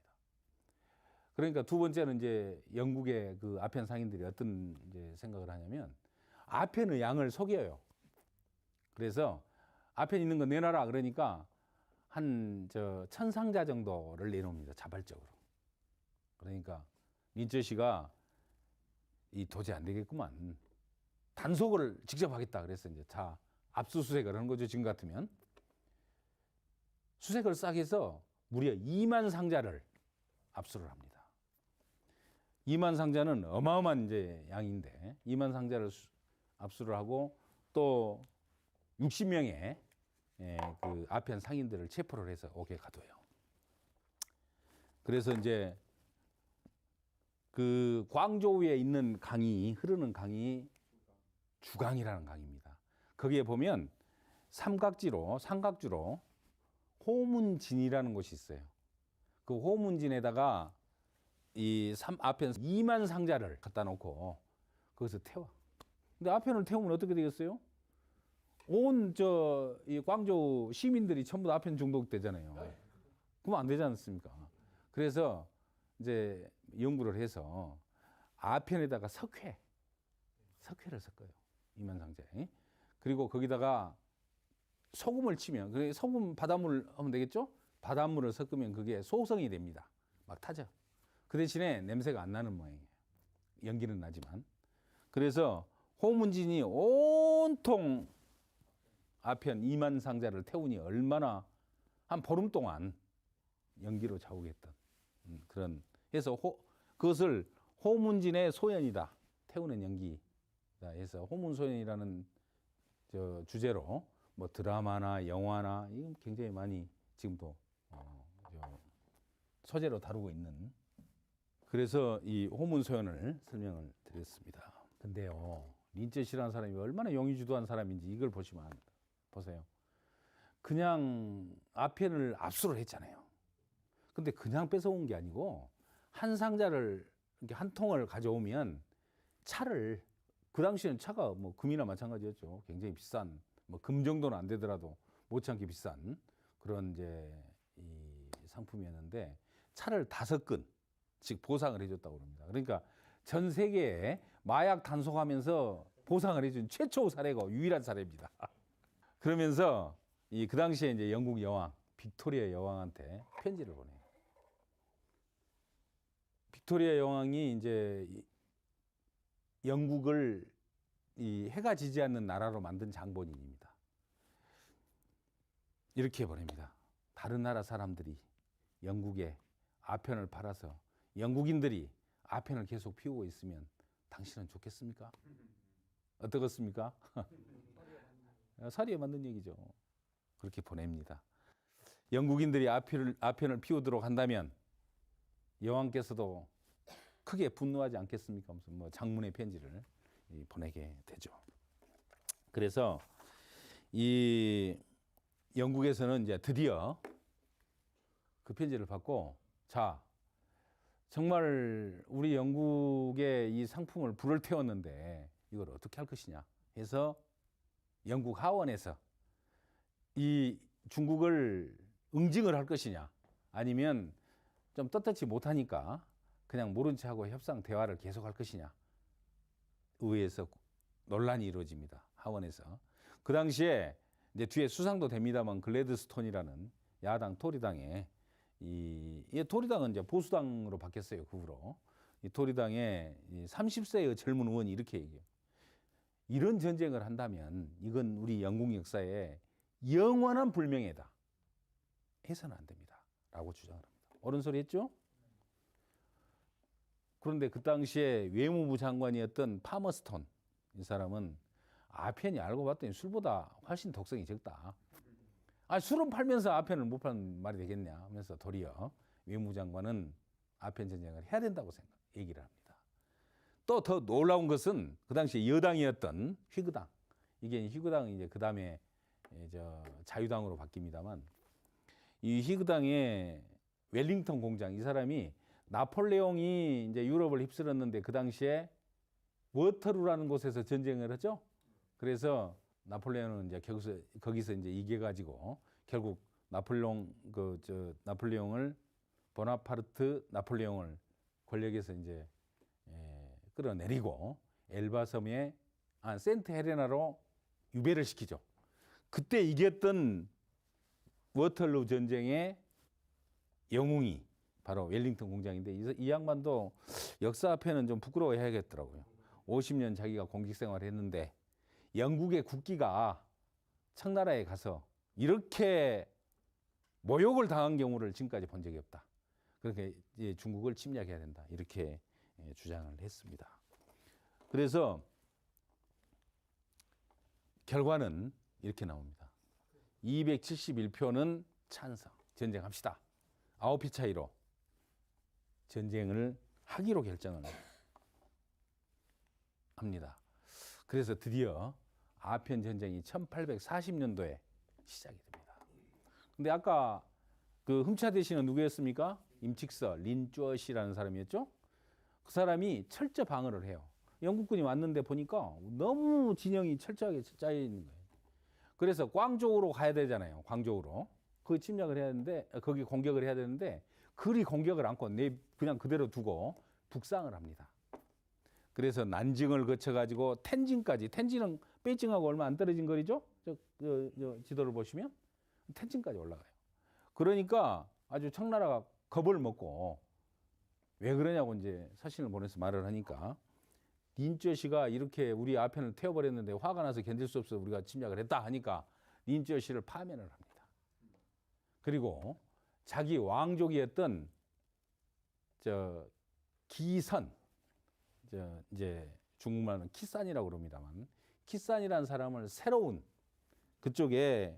그러니까 두 번째는 이제 영국의 그 아편 상인들이 어떤 이제 생각을 하냐면 아편의 양을 속여요. 그래서 아편 있는 거 내놔라 그러니까 한 1000상자 정도를 내놓습니다. 자발적으로. 그러니까 린처씨가 이 도저히 안 되겠구만. 단속을 직접 하겠다 그래서 이제 자 압수수색을 하는 거죠. 지금 같으면 수색을 싹 해서 무려 2만 상자를 압수를 합니다. 2만 상자는 어마어마한 이제 양인데 2만 상자를 압수를 하고 또 60명의 그 아편 상인들을 체포를 해서 옥에 가둬요. 그래서 이제 그 광저우에 있는 강이 흐르는 강이 주강이라는 강입니다. 거기에 보면 삼각주로 호문진이라는 곳이 있어요. 그 호문진에다가 이 아편 2만 상자를 갖다 놓고 거기서 태워. 근데 아편을 태우면 어떻게 되겠어요? 온 이 광저우 시민들이 전부 다 아편 중독되잖아요. 그러면 안 되지 않습니까? 그래서 이제 연구를 해서 아편에다가 석회를 섞어요. 2만 상자에. 그리고 거기다가 소금을 치면 소금 바닷물 하면 되겠죠? 바닷물을 섞으면 그게 소성이 됩니다. 막 타죠. 그 대신에 냄새가 안 나는 모양이에요. 연기는 나지만. 그래서 호문진이 온통 아편 2만 상자를 태우니 얼마나 한 보름 동안 연기로 자욱했던 그런 해서 그것을 호문진의 소연이다. 태우는 연기다 해서 호문소연이라는 주제로 뭐 드라마나 영화나 이건 굉장히 많이 지금도 소재로 다루고 있는 그래서 이 호문소연을 설명을 드렸습니다. 근데요 린처씨라는 사람이 얼마나 용의주도한 사람인지 이걸 보시면 보세요. 그냥 아편을 압수를 했잖아요. 근데 그냥 뺏어온 게 아니고 한 상자를 이렇게 한 통을 가져오면 차를 그 당시에는 차가 뭐 금이나 마찬가지였죠. 굉장히 비싼 뭐 금 정도는 안 되더라도 못지않게 비싼 그런 이제 이 상품이었는데 차를 5건씩 보상을 해줬다고 합니다. 그러니까 전 세계에 마약 단속하면서 보상을 해준 최초 사례고 유일한 사례입니다. 그러면서 그 당시에 이제 영국 여왕 빅토리아 여왕한테 편지를 보내요. 빅토리아 여왕이 이제 영국을 이 해가 지지 않는 나라로 만든 장본인입니다. 이렇게 보냅니다. 다른 나라 사람들이 영국에 아편을 팔아서 영국인들이 아편을 계속 피우고 있으면 당신은 좋겠습니까? 어떻겠습니까? 사리에 맞는 얘기죠. 그렇게 보냅니다. 영국인들이 아편을 피우도록 한다면 여왕께서도 크게 분노하지 않겠습니까? 무슨 뭐 장문의 편지를 보내게 되죠. 그래서 이 영국에서는 이제 드디어 그 편지를 받고 자 정말 우리 영국의 이 상품을 불을 태웠는데 이걸 어떻게 할 것이냐 해서 영국 하원에서 이 중국을 응징을 할 것이냐 아니면 좀 떳떳지 못하니까 그냥 모른 체하고 협상 대화를 계속할 것이냐 의회에서 논란이 이루어집니다. 하원에서. 그 당시에 이제 뒤에 수상도 됩니다만 글래드스톤이라는 야당 토리당의 이 토리당은 이제 보수당으로 바뀌었어요. 그 후로. 이 토리당의 30세의 젊은 의원이 이렇게 얘기해요. 이런 전쟁을 한다면 이건 우리 영국 역사에 영원한 불명예다. 해서는 안 됩니다. 라고 주장을 합니다. 옳은 소리 했죠? 그런데 그 당시에 외무부 장관이었던 파머스톤 이 사람은 아편이 알고 봤더니 술보다 훨씬 독성이 적다. 아 술은 팔면서 아편을 못 파는 말이 되겠냐 하면서 도리어 외무부 장관은 아편 전쟁을 해야 된다고 얘기를 합니다. 또 더 놀라운 것은 그 당시에 여당이었던 휘그당 이게 휘그당이 이제 그 다음에 자유당으로 바뀝니다만 이 휘그당의 웰링턴 공장 이 사람이 나폴레옹이 이제 유럽을 휩쓸었는데 그 당시에 워터루라는 곳에서 전쟁을 했죠. 그래서 나폴레옹은 이제 거기서 이제 이겨가지고 결국 나폴레옹을 보나파르트 나폴레옹을 권력에서 이제 끌어내리고 엘바 섬에 센트 헬레나로 유배를 시키죠. 그때 이겼던 워털루 전쟁의 영웅이 바로 웰링턴 공장인데 이 양반도 역사 앞에는 좀 부끄러워해야겠더라고요. 50년 자기가 공직 생활을 했는데 영국의 국기가 청나라에 가서 이렇게 모욕을 당한 경우를 지금까지 본 적이 없다. 그렇게 중국을 침략해야 된다. 이렇게 주장을 했습니다. 그래서 결과는 이렇게 나옵니다. 271표는 찬성, 전쟁합시다. 9표 차이로 전쟁을 하기로 결정을 합니다. 그래서 드디어 아편 전쟁이 1840년도에 시작이 됩니다. 근데 아까 그 흠차 대신은 누구였습니까? 임칙서 린쭈엇이라는 사람이었죠. 그 사람이 철저 방어를 해요. 영국군이 왔는데 보니까 너무 진영이 철저하게 짜여 있는 거예요. 그래서 광저우로 가야 되잖아요. 광저우로. 그 침략을 해야 되는데, 거기 공격을 해야 되는데, 그리 공격을 않고 그냥 그대로 두고 북상을 합니다. 그래서 난징을 거쳐가지고 텐진까지, 텐진은 베이징하고 얼마 안 떨어진 거리죠? 저 지도를 보시면 텐진까지 올라가요. 그러니까 아주 청나라가 겁을 먹고 왜 그러냐고 이제 사신을 보내서 말을 하니까 린쭈엇이가 이렇게 우리 아편을 태워버렸는데 화가 나서 견딜 수 없어 우리가 침략을 했다 하니까 린쭈엇이를 파면을 합니다. 그리고 자기 왕족이었던 기선, 이제 중국말은 키산이라고 그럽니다만 키산이라는 사람을 새로운 그쪽에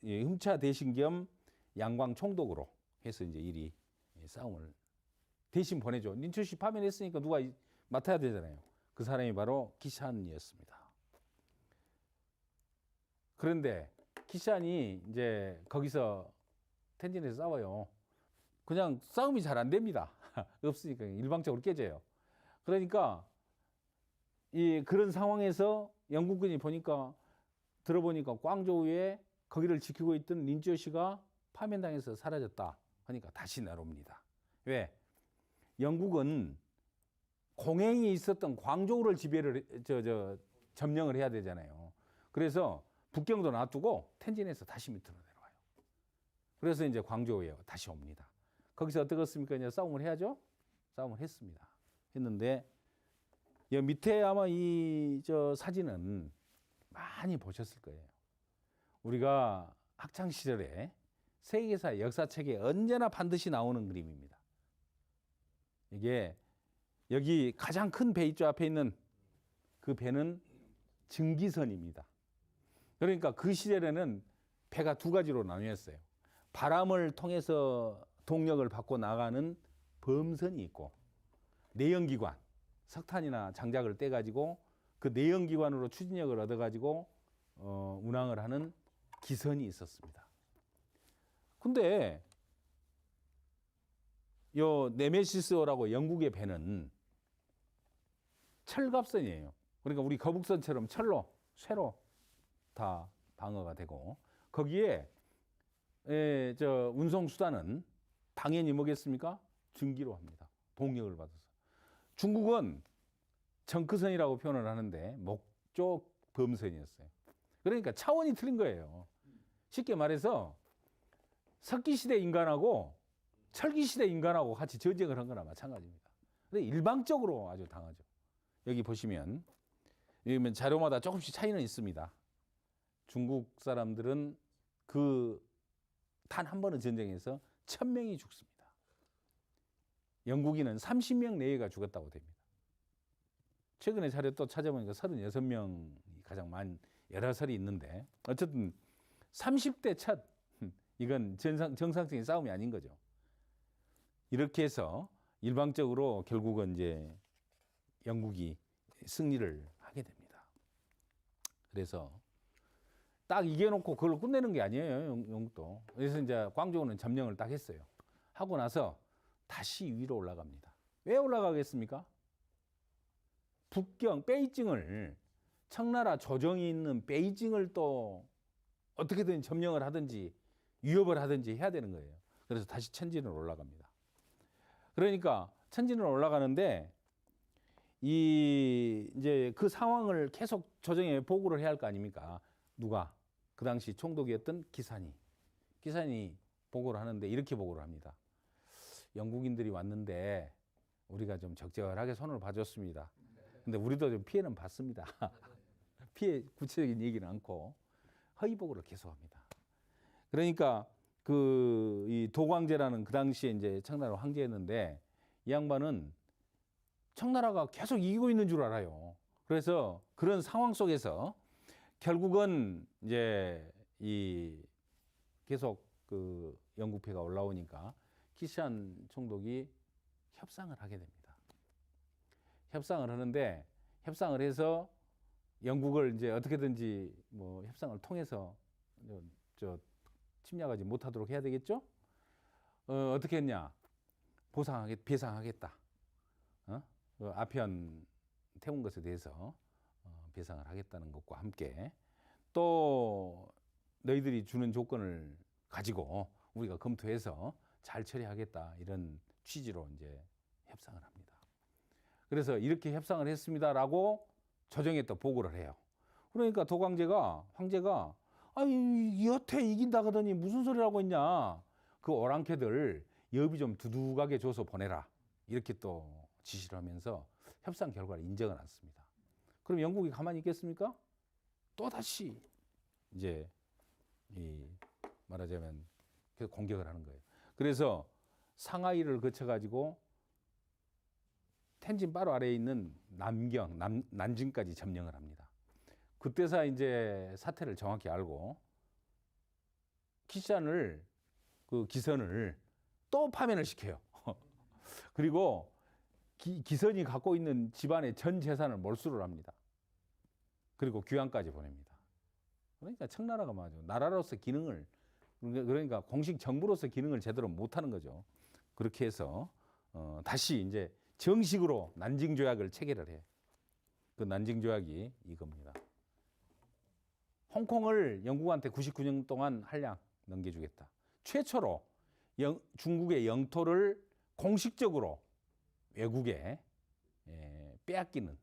흠차 대신 겸 양광 총독으로 해서 이제 일이 싸움을 대신 보내죠. 린쭈엇이 파면했으니까 누가 맡아야 되잖아요. 그 사람이 바로 키샨이었습니다. 그런데 키샨이 이제 거기서 텐진에서 싸워요. 그냥 싸움이 잘 안 됩니다. 없으니까 일방적으로 깨져요. 그러니까 그런 상황에서 영국군이 들어보니까 광저우에 거기를 지키고 있던 린쭈엇이가 파면당해서 사라졌다 하니까 다시 내려옵니다. 왜? 영국은 공행이 있었던 광저우를 점령을 해야 되잖아요. 그래서 북경도 놔두고 텐진에서 다시 밑으로 내려와요. 그래서 이제 광저우에 다시 옵니다. 거기서 어떻겠습니까? 이제 싸움을 해야죠. 싸움을 했습니다. 했는데 이 밑에 아마 사진은 많이 보셨을 거예요. 우리가 학창 시절에 세계사 역사책에 언제나 반드시 나오는 그림입니다. 이게 여기 가장 큰 배 있죠. 앞에 있는 그 배는 증기선입니다. 그러니까 그 시절에는 배가 두 가지로 나뉘었어요. 바람을 통해서 동력을 받고 나가는 범선이 있고 내연기관, 석탄이나 장작을 떼가지고 그 내연기관으로 추진력을 얻어가지고 운항을 하는 기선이 있었습니다. 근데 요 네메시스호라고 영국의 배는 철갑선이에요. 그러니까 우리 거북선처럼 쇠로 다 방어가 되고 거기에 운송 수단은 당연히 뭐겠습니까? 증기로 합니다. 동력을 받아서. 중국은 정크선이라고 표현을 하는데 목적 범선이었어요. 그러니까 차원이 틀린 거예요. 쉽게 말해서 석기시대 인간하고 철기시대 인간하고 같이 전쟁을 한 거나 마찬가지입니다. 근데 일방적으로 아주 당하죠. 여기 보시면 자료마다 조금씩 차이는 있습니다. 중국 사람들은 단 한 번의 전쟁에서 1000명이 죽습니다. 영국인은 30명 내외가 죽었다고 됩니다. 최근에 자료 또 찾아보니까 36명이 가장 여러 설이 있는데 어쨌든 30대 첫 이건 정상적인 싸움이 아닌 거죠. 이렇게 해서 일방적으로 결국은 이제 영국이 승리를 하게 됩니다. 그래서 딱 이겨놓고 그걸 끝내는 게 아니에요, 영국도. 그래서 이제 광저우는 점령을 딱 했어요. 하고 나서 다시 위로 올라갑니다. 왜 올라가겠습니까? 북경, 베이징을 청나라 조정이 있는 베이징을 또 어떻게든 점령을 하든지 위협을 하든지 해야 되는 거예요. 그래서 다시 천진으로 올라갑니다. 그러니까 천진으로 올라가는데 이 이제 그 상황을 계속 조정에 보고를 해야 할 거 아닙니까? 누가? 그 당시 총독이었던 기산이 보고를 하는데 이렇게 보고를 합니다. 영국인들이 왔는데 우리가 좀 적절하게 손을 봐줬습니다. 근데 우리도 좀 피해는 봤습니다. 피해 구체적인 얘기는 않고 허위 보고를 계속합니다. 그러니까 그 이 도광제라는 그 당시에 이제 청나라 황제였는데 이 양반은 청나라가 계속 이기고 있는 줄 알아요. 그래서 그런 상황 속에서 결국은 이제 이 계속 그 영국패가 올라오니까 키시안 총독이 협상을 하게 됩니다. 협상을 하는데 협상을 해서 영국을 이제 어떻게든지 뭐 협상을 통해서 저 침략하지 못하도록 해야 되겠죠? 어떻게 했냐? 배상하겠다. 그 아편 태운 것에 대해서 배상을 하겠다는 것과 함께 또 너희들이 주는 조건을 가지고 우리가 검토해서 잘 처리하겠다 이런 취지로 이제 협상을 합니다. 그래서 이렇게 협상을 했습니다라고 조정에 또 보고를 해요. 그러니까 황제가 여태 이긴다 그러더니 무슨 소리를 하고 있냐. 그 오랑캐들 여비 좀 두둑하게 줘서 보내라. 이렇게 또 지시를 하면서 협상 결과를 인정을 않습니다. 그럼 영국이 가만히 있겠습니까? 또다시 이제 말하자면 계속 공격을 하는 거예요. 그래서 상하이를 거쳐가지고 텐진 바로 아래에 있는 난징까지 점령을 합니다. 그때서 이제 사태를 정확히 알고 키시안을 그 기선을 또 파면을 시켜요. 그리고 기선이 갖고 있는 집안의 전 재산을 몰수를 합니다. 그리고 귀환까지 보냅니다. 그러니까 청나라가 맞아. 나라로서 기능을 그러니까 공식 정부로서 기능을 제대로 못하는 거죠. 그렇게 해서 다시 이제 정식으로 난징 조약을 체결을 해. 그 난징 조약이 이겁니다. 홍콩을 영국한테 99년 동안 한량 넘겨주겠다. 최초로 중국의 영토를 공식적으로 외국에 빼앗기는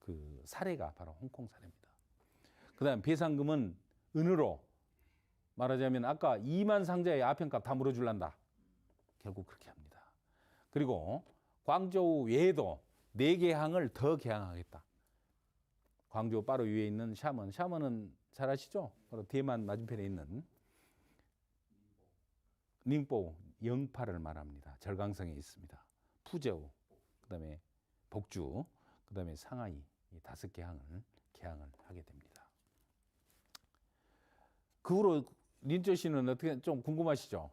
그 사례가 바로 홍콩 사례입니다. 그다음 배상금은 은으로 말하자면 아까 2만 상자의 아편값 다 물어줄란다. 결국 그렇게 합니다. 그리고 광저우 외에도 4개 항을 더 개항하겠다. 광저우 바로 위에 있는 샤먼은 잘 아시죠? 바로 대만 맞은편에 있는 닝보 영파를 말합니다. 절강성에 있습니다. 푸저우, 그다음에 복주, 그다음에 상하이 이 5개 항을 개항을 하게 됩니다. 그 후로 린저 씨는 어떻게 좀 궁금하시죠?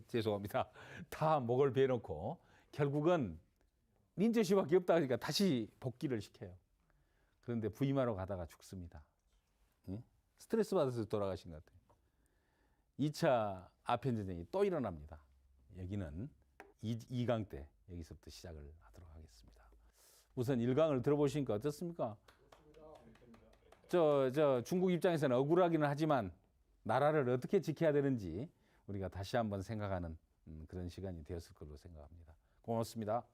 죄송합니다. 다 목을 베놓고 결국은 린저 씨밖에 없다 하니까 다시 복귀를 시켜요. 그런데 부임하러 가다가 죽습니다. 응? 스트레스 받아서 돌아가신 것 같아요. 2차 아편전쟁이 또 일어납니다. 여기는 2강 때 여기서부터 시작을 하도록 하겠습니다. 우선 1강을 들어보시니까 어떻습니까? 중국 입장에서는 억울하기는 하지만 나라를 어떻게 지켜야 되는지 우리가 다시 한번 생각하는 그런 시간이 되었을 걸로 생각합니다. 고맙습니다.